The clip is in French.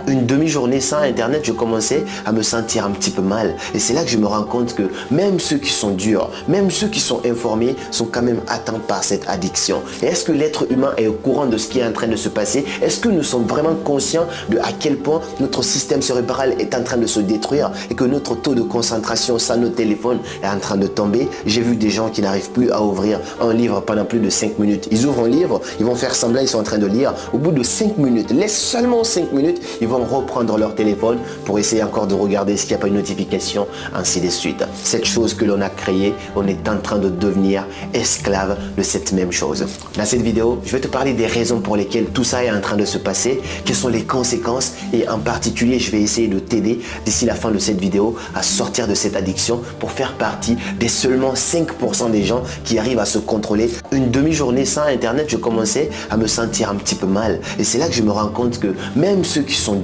Une demi-journée sans Internet, je commençais à me sentir un petit peu mal. Et c'est là que je me rends compte que même ceux qui sont durs, même ceux qui sont informés sont quand même atteints par cette addiction. Et est-ce que l'être humain est au courant de ce qui est en train de se passer? Est-ce que nous sommes vraiment conscients de à quel point notre système cérébral est en train de se détruire et que notre taux de concentration sans nos téléphones est en train de tomber? J'ai vu des gens qui n'arrivent plus à ouvrir un livre pendant plus de 5 minutes. Ils ouvrent un livre, ils vont faire semblant, ils sont en train de lire. Au bout de 5 minutes, laisse seulement 5 minutes, ils vont reprendre leur téléphone pour essayer encore de regarder s'il n'y a pas une notification, ainsi de suite. Cette chose que l'on a créée, on est en train de devenir esclave de cette même chose. Dans cette vidéo, je vais te parler des raisons pour lesquelles tout ça est en train de se passer, quelles sont les conséquences et en particulier, je vais essayer de t'aider d'ici la fin de cette vidéo à sortir de cette addiction pour faire partie des seulement 5% des gens qui arrivent à se contrôler. Une demi-journée sans Internet, je commençais à me sentir un petit peu mal. Et c'est là que je me rends compte que même ceux qui sont